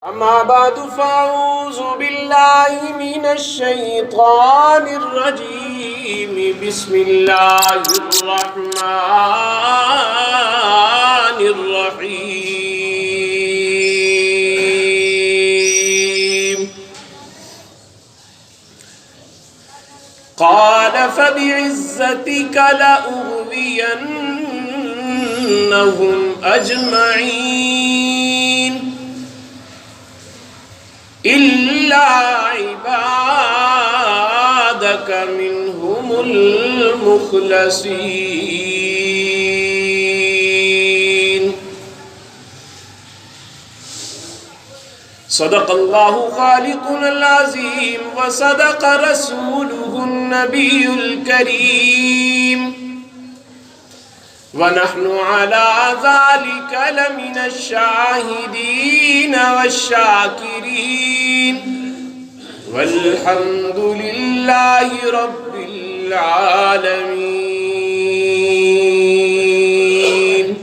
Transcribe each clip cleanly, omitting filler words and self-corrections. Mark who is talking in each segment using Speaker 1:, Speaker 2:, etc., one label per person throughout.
Speaker 1: أما بعد فأعوذ بالله من الشيطان الرجيم بسم الله الرحمن الرحيم قال فبعزتك لأغوينهم أجمعين إلا عبادك منهم المخلصين صدق الله خالقنا العظيم وصدق رسوله النبي الكريم ونحن على ذلك لمن الشاهدين والشاكرين والحمد لله رب العالمين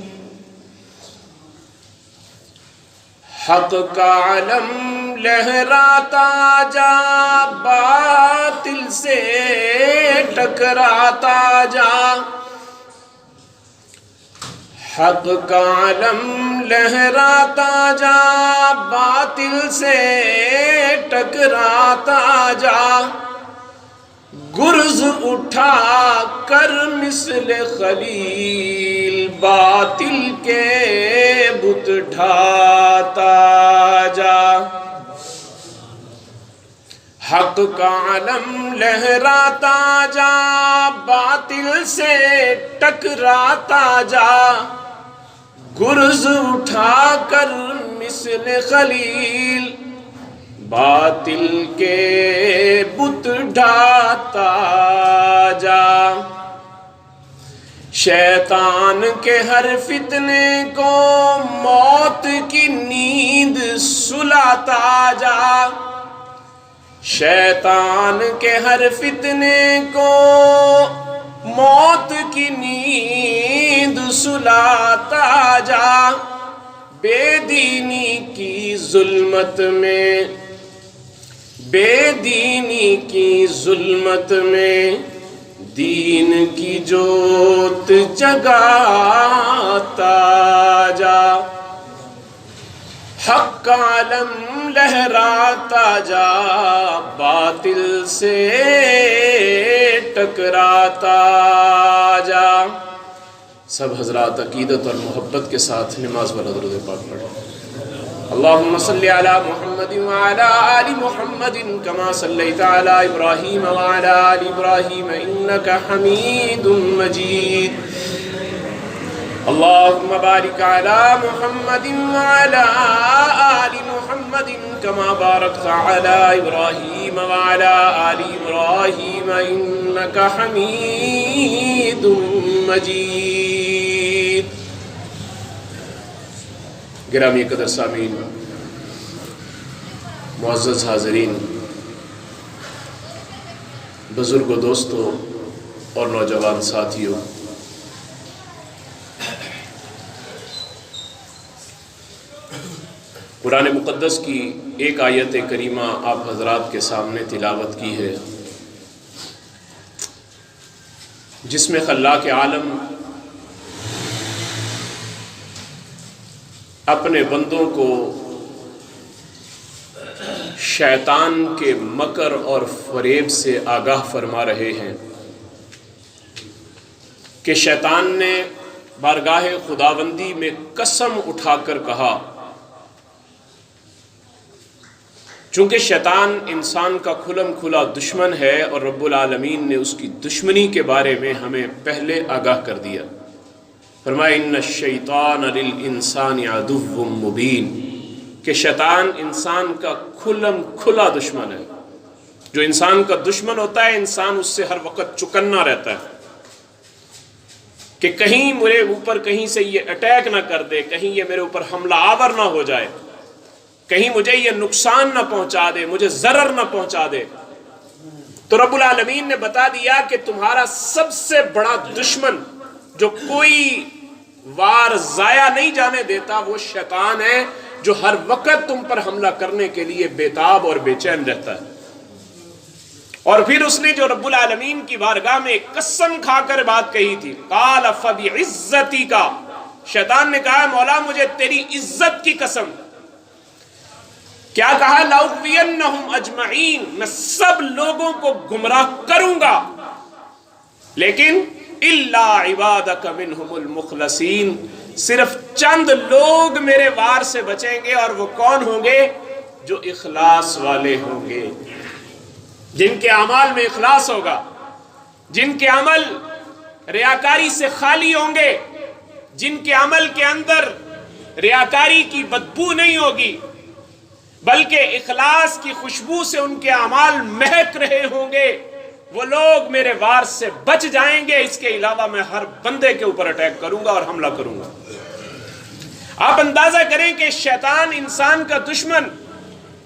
Speaker 1: حق کا علم لہراتا جا باطل سے ٹکراتا جا حق کا علم لہراتا جا باطل سے ٹکراتا جا گرز اٹھا کر مثل خلیل باطل کے بت ڈھاتا جا حق کا علم لہراتا جا باطل سے ٹکراتا جا گرز اٹھا کر مثل خلیل باطل کے بت ڈھاتا جا شیطان کے ہر فتنے کو موت کی نیند سلاتا جا شیطان کے ہر فتنے کو موت کی نیند سلاتا جا بے دینی کی ظلمت میں بے دینی کی ظلمت میں دین کی جوت جگاتا جا حق کا علم لہراتا جا باطل سے ٹکراتا جا سب حضرات عقیدت اور محبت کے ساتھ نماز والا درود پاک پڑھیں اللہم صلی علی محمد وعلی آل محمد کما صلیت علی ابراہیم وعلی آل ابراہیم انکا حمید مجید اللہم بارک علی محمد وعلی آل محمد کما بارکت علی ابراہیم وعلی آل ابراہیم انکا حمید مجید گرامی قدر سامعین معزز حاضرین بزرگ و دوستوں اور نوجوان ساتھیوں قرآن مقدس کی ایک آیت کریمہ آپ حضرات کے سامنے تلاوت کی ہے جس میں خلاق عالم اپنے بندوں کو شیطان کے مکر اور فریب سے آگاہ فرما رہے ہیں کہ شیطان نے بارگاہ خداوندی میں قسم اٹھا کر کہا چونکہ شیطان انسان کا کھلم کھلا دشمن ہے اور رب العالمین نے اس کی دشمنی کے بارے میں ہمیں پہلے آگاہ کر دیا فرمایا ان الشیطان للانسان عدو مبین کہ شیطان انسان کا کھلم کھلا دشمن ہے جو انسان کا دشمن ہوتا ہے انسان اس سے ہر وقت چکنا رہتا ہے کہ کہیں میرے اوپر کہیں سے یہ اٹیک نہ کر دے کہیں یہ میرے اوپر حملہ آور نہ ہو جائے کہیں مجھے یہ نقصان نہ پہنچا دے مجھے ضرر نہ پہنچا دے تو رب العالمین نے بتا دیا کہ تمہارا سب سے بڑا دشمن جو کوئی وار ضائع نہیں جانے دیتا وہ شیطان ہے جو ہر وقت تم پر حملہ کرنے کے لیے بیتاب اور بے چین رہتا ہے۔ اور پھر اس نے جو رب العالمین کی بارگاہ میں قسم کھا کر بات کہی تھی، قال فبعزتی کا، شیطان نے کہا مولا مجھے تیری عزت کی قسم، کیا کہا؟ لَأُغْوِيَنَّهُمْ أَجْمَعِينَ، میں سب لوگوں کو گمراہ کروں گا، لیکن إِلَّا عِبَادَكَ مِنْهُمُ الْمُخْلَصِينَ، صرف چند لوگ میرے وار سے بچیں گے، اور وہ کون ہوں گے؟ جو اخلاص والے ہوں گے، جن کے اعمال میں اخلاص ہوگا، جن کے عمل ریاکاری سے خالی ہوں گے، جن کے عمل کے اندر ریاکاری کی بدبو نہیں ہوگی بلکہ اخلاص کی خوشبو سے ان کے اعمال مہک رہے ہوں گے، وہ لوگ میرے وار سے بچ جائیں گے۔ اس کے علاوہ میں ہر بندے کے اوپر اٹیک کروں گا اور حملہ کروں گا۔ آپ اندازہ کریں کہ شیطان انسان کا دشمن،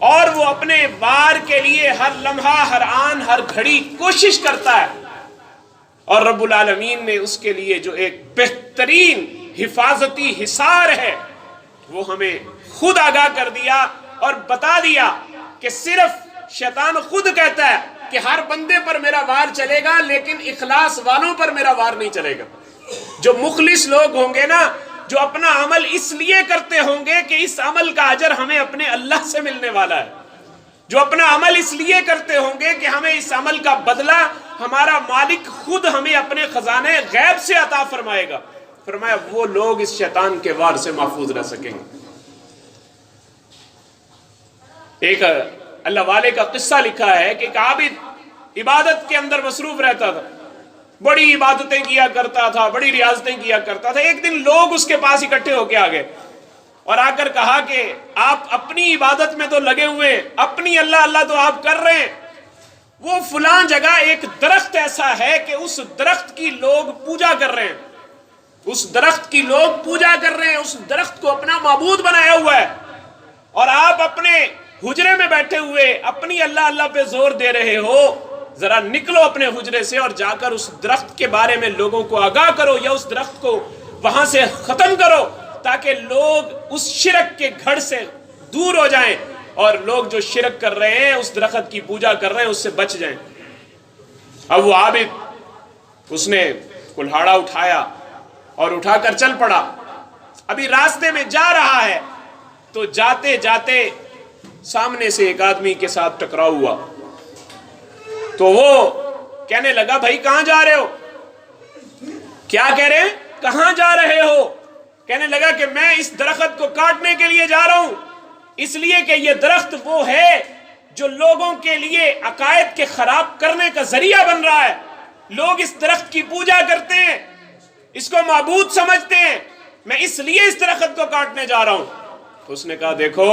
Speaker 1: اور وہ اپنے وار کے لیے ہر لمحہ، ہر آن، ہر گھڑی کوشش کرتا ہے، اور رب العالمین نے اس کے لیے جو ایک بہترین حفاظتی حصار ہے وہ ہمیں خود آگاہ کر دیا اور بتا دیا کہ صرف شیطان خود کہتا ہے کہ ہر بندے پر میرا وار چلے گا، لیکن اخلاص والوں پر میرا وار نہیں چلے گا۔ جو مخلص لوگ ہوں گے نا، جو اپنا عمل اس لیے کرتے ہوں گے کہ اس عمل کا اجر ہمیں اپنے اللہ سے ملنے والا ہے، جو اپنا عمل اس لیے کرتے ہوں گے کہ ہمیں اس عمل کا بدلہ ہمارا مالک خود ہمیں اپنے خزانے غیب سے عطا فرمائے گا، فرمایا وہ لوگ اس شیطان کے وار سے محفوظ رہ سکیں گے۔ ایک اللہ والے کا قصہ لکھا ہے کہ ایک عابد عبادت کے اندر مصروف رہتا تھا، بڑی عبادتیں کیا کرتا تھا، بڑی ریاضتیں کیا کرتا تھا۔ ایک دن لوگ اس کے پاس اکٹھے ہو کے آ گئے اور آ کر کہا کہ آپ اپنی عبادت میں تو لگے ہوئے، اپنی اللہ اللہ تو آپ کر رہے ہیں، وہ فلاں جگہ ایک درخت ایسا ہے کہ اس درخت کی لوگ پوجا کر رہے ہیں، اس درخت کی لوگ پوجا کر رہے ہیں، اس درخت کو اپنا معبود بنایا ہوا ہے، اور آپ اپنے حجرے میں بیٹھے ہوئے اپنی اللہ اللہ پہ زور دے رہے ہو، ذرا نکلو اپنے حجرے سے اور جا کر اس درخت کے بارے میں لوگوں کو آگاہ کرو، یا اس درخت کو وہاں سے ختم کرو، تاکہ لوگ اس شرک کے گھڑ سے دور ہو جائیں، اور لوگ جو شرک کر رہے ہیں، اس درخت کی پوجا کر رہے ہیں، اس سے بچ جائیں۔ اب وہ عابد اس نے کلہاڑا اٹھایا اور اٹھا کر چل پڑا۔ ابھی راستے میں جا رہا ہے تو جاتے جاتے سامنے سے ایک آدمی کے ساتھ ٹکراؤ ہوا، تو وہ کہنے لگا بھائی کہاں جا رہے ہو؟ کیا کہہ رہے ہیں؟ کہاں جا رہے ہو؟ کہنے لگا کہ میں اس درخت کو کاٹنے کے لیے جا رہا ہوں، اس لیے کہ یہ درخت وہ ہے جو لوگوں کے لیے عقائد کے خراب کرنے کا ذریعہ بن رہا ہے، لوگ اس درخت کی پوجا کرتے ہیں، اس کو معبود سمجھتے ہیں، میں اس لیے اس درخت کو کاٹنے جا رہا ہوں۔ تو اس نے کہا دیکھو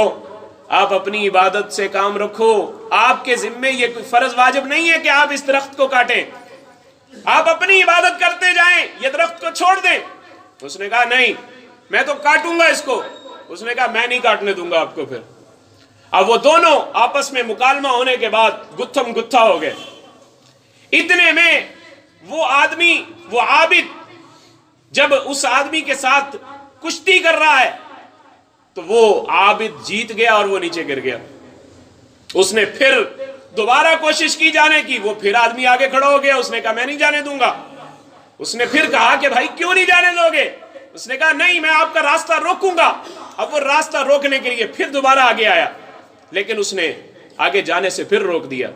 Speaker 1: آپ اپنی عبادت سے کام رکھو، آپ کے ذمے یہ کوئی فرض واجب نہیں ہے کہ آپ اس درخت کو کاٹیں، آپ اپنی عبادت کرتے جائیں، یہ درخت کو چھوڑ دیں۔ اس نے کہا نہیں میں تو کاٹوں گا اس کو۔ اس نے کہا میں نہیں کاٹنے دوں گا آپ کو۔ پھر اب وہ دونوں آپس میں مکالمہ ہونے کے بعد گتھم گتھا ہو گئے۔ اتنے میں وہ آدمی، وہ عابد جب اس آدمی کے ساتھ کشتی کر رہا ہے تو وہ عابد جیت گیا اور وہ نیچے گر گیا۔ اس نے پھر دوبارہ کوشش کی جانے کی، وہ پھر آدمی آگے کھڑا ہو گیا، اس نے کہا میں نہیں جانے دوں گا۔ اس نے پھر کہا کہ بھائی کیوں نہیں جانے دو گے؟ اس نے کہا نہیں میں آپ کا راستہ روکوں گا۔ اب وہ راستہ روکنے کے لیے پھر دوبارہ آگے آیا، لیکن اس نے آگے جانے سے پھر روک دیا۔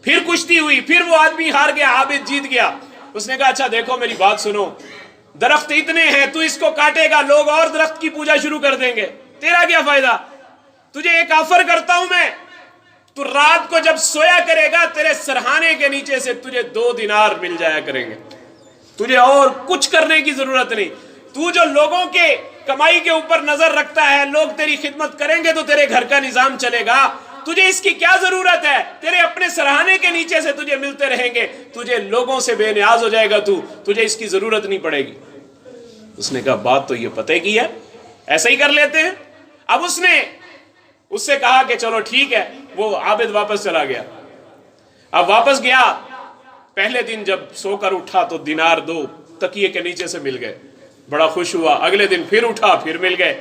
Speaker 1: پھر کشتی ہوئی، پھر وہ آدمی ہار گیا، عابد جیت گیا۔ اس نے کہا اچھا دیکھو میری بات سنو، درخت اتنے ہیں، تو اس کو کاٹے گا لوگ اور درخت کی پوجا شروع کر دیں گے، تیرا کیا فائدہ؟ تجھے ایک آفر کرتا ہوں میں، تو رات کو جب سویا کرے گا تیرے سرہانے کے نیچے سے تجھے 2 دینار مل جایا کریں گے، تجھے اور کچھ کرنے کی ضرورت نہیں۔ تو جو لوگوں کے کمائی کے اوپر نظر رکھتا ہے، لوگ تیری خدمت کریں گے تو تیرے گھر کا نظام چلے گا، تجھے اس کی کیا ضرورت ہے؟ تیرے اپنے سرہانے کے نیچے سے تجھے ملتے رہیں گے، تجھے لوگوں سے بے نیاز ہو جائے گا، تجھے اس کی ضرورت نہیں پڑے گی۔ اس نے کہا بات تو یہ پتہ کی ہے، ایسا ہی کر لیتے ہیں۔ اب اس نے اس سے کہا کہ چلو ٹھیک ہے، وہ عابد واپس چلا گیا۔ اب واپس گیا، پہلے دن جب سو کر اٹھا تو دینار 2 تکیے کے نیچے سے مل گئے، بڑا خوش ہوا۔ اگلے دن پھر اٹھا، پھر مل گئے۔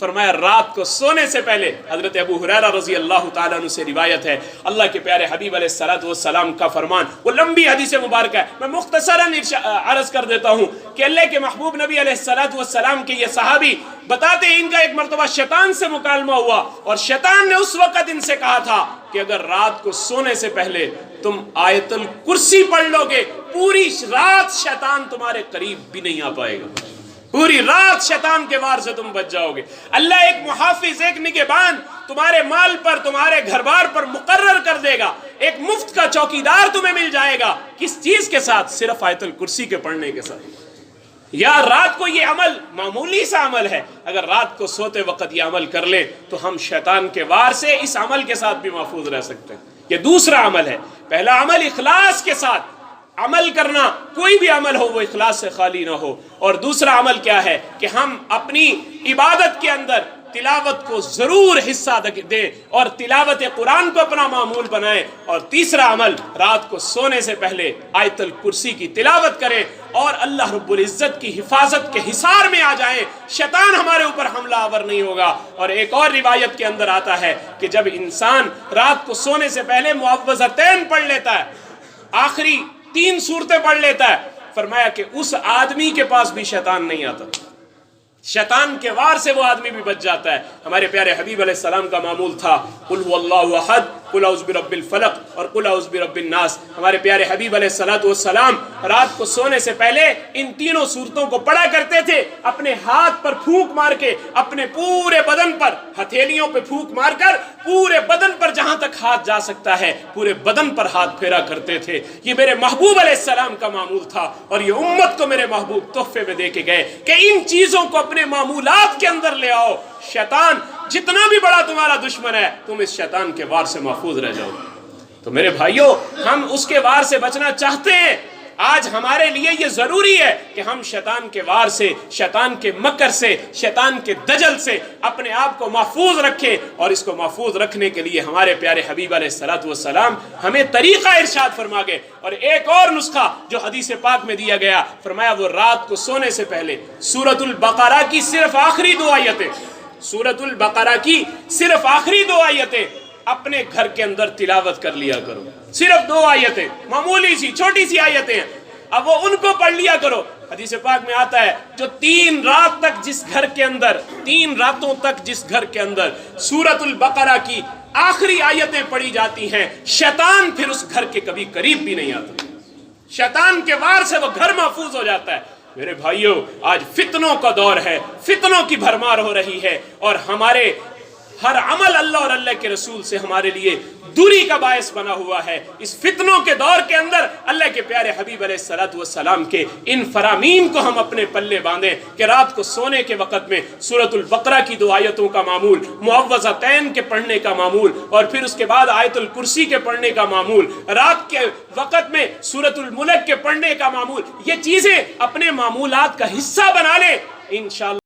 Speaker 1: فرمایا رات کو سونے سے پہلے، حضرت ابو ہریرہ رضی اللہ تعالیٰ عنہ سے روایت ہے، اللہ کے پیارے حبیب علیہ السلام کا فرمان، وہ لمبی حدیث مبارکہ ہے، میں مختصراً عرض کر دیتا ہوں کہ اللہ کے محبوب نبی علیہ السلام کے یہ صحابی بتاتے ہیں ان کا ایک مرتبہ شیطان سے مکالمہ ہوا، اور شیطان نے اس وقت ان سے کہا تھا کہ اگر رات کو سونے سے پہلے تم آیت الکرسی پڑھ لو گے، پوری رات شیطان تمہارے قریب بھی نہیں آ پائے گا، پوری رات شیطان کے وار سے تم بچ جاؤ گے۔ اللہ ایک محافظ، ایک نگہبان تمہارے مال پر، تمہارے گھر بار پر مقرر کر دے گا، ایک مفت کا چوکیدار تمہیں مل جائے گا۔ کس چیز کے ساتھ؟ صرف آیت الکرسی کے پڑھنے کے ساتھ۔ یا رات کو یہ عمل معمولی سا عمل ہے، اگر رات کو سوتے وقت یہ عمل کر لیں تو ہم شیطان کے وار سے اس عمل کے ساتھ بھی محفوظ رہ سکتے ہیں۔ یہ دوسرا عمل ہے۔ پہلا عمل اخلاص کے ساتھ عمل کرنا، کوئی بھی عمل ہو وہ اخلاص سے خالی نہ ہو، اور دوسرا عمل کیا ہے کہ ہم اپنی عبادت کے اندر تلاوت کو ضرور حصہ دیں اور تلاوت قرآن کو اپنا معمول بنائیں، اور تیسرا عمل رات کو سونے سے پہلے آیت الکرسی کی تلاوت کریں اور اللہ رب العزت کی حفاظت کے حصار میں آ جائیں، شیطان ہمارے اوپر حملہ آور نہیں ہوگا۔ اور ایک اور روایت کے اندر آتا ہے کہ جب انسان رات کو سونے سے پہلے معوذتین پڑھ لیتا ہے، آخری 3 سورتیں پڑھ لیتا ہے، فرمایا کہ اس آدمی کے پاس بھی شیطان نہیں آتا، شیطان کے وار سے وہ آدمی بھی بچ جاتا ہے۔ ہمارے پیارے حبیب علیہ السلام کا معمول تھا قل هو اللہ احد، قل اعوذ برب الفلق اور قل اعوذ برب الناس۔ ہمارے پیارے حبیب علیہ السلام رات کو سونے سے پہلے ان تینوں صورتوں کو پڑھا کرتے تھے، اپنے ہاتھ پر پھونک مار کے، اپنے پورے بدن پر، ہتھیلیوں پہ پھونک مار کر پورے بدن پر جہاں تک ہاتھ جا سکتا ہے پورے بدن پر ہاتھ پھیرا کرتے تھے۔ یہ میرے محبوب علیہ السلام کا معمول تھا، اور یہ امت کو میرے محبوب تحفے میں دے کے گئے کہ ان چیزوں کو اپنے معمولات کے اندر لے آؤ۔ شیطان جتنا بھی بڑا تمہارا دشمن ہے، تم اس شیطان کے وار سے محفوظ رہ جاؤ۔ تو میرے بھائیوں، ہم اس کے وار سے بچنا چاہتے ہیں۔ آج ہمارے لیے یہ ضروری ہے کہ ہم شیطان کے وار سے، شیطان کے مکر سے، شیطان کے دجل سے اپنے آپ کو محفوظ رکھیں، اور اس کو محفوظ رکھنے کے لیے ہمارے پیارے حبیب علیہ السلام ہمیں طریقہ ارشاد فرما گئے۔ اور ایک اور نسخہ جو حدیث پاک میں دیا گیا، فرمایا وہ رات کو سونے سے پہلے سورۃ البقرہ کی صرف آخری 2 آیتیں، سورۃ البقرہ کی صرف آخری 2 آیتیں اپنے گھر کے اندر تلاوت کر لیا کرو۔ صرف 2 آیتیں، معمولی سی چھوٹی سی آیتیں ہیں، اب وہ ان کو پڑھ لیا کرو۔ حدیث پاک میں آتا ہے جو 3 رات تک جس گھر کے اندر، 3 راتوں تک جس گھر کے اندر سورۃ البقرہ کی آخری آیتیں پڑھی جاتی ہیں، شیطان پھر اس گھر کے کبھی قریب بھی نہیں آتا، شیطان کے وار سے وہ گھر محفوظ ہو جاتا ہے۔ میرے بھائیوں، آج فتنوں کا دور ہے، فتنوں کی بھرمار ہو رہی ہے، اور ہمارے ہر عمل اللہ اور اللہ کے رسول سے ہمارے لیے دوری کا باعث بنا ہوا ہے۔ اس فتنوں کے دور کے اندر اللہ کے پیارے حبیب علیہ السلام کے ان فرامین کو ہم اپنے پلے باندھیں کہ رات کو سونے کے وقت میں سورۃ البقرہ کی 2 آیتوں کا معمول، معوذتین کے پڑھنے کا معمول، اور پھر اس کے بعد آیت الکرسی کے پڑھنے کا معمول، رات کے وقت میں سورۃ الملک کے پڑھنے کا معمول، یہ چیزیں اپنے معمولات کا حصہ بنا لیں، انشاءاللہ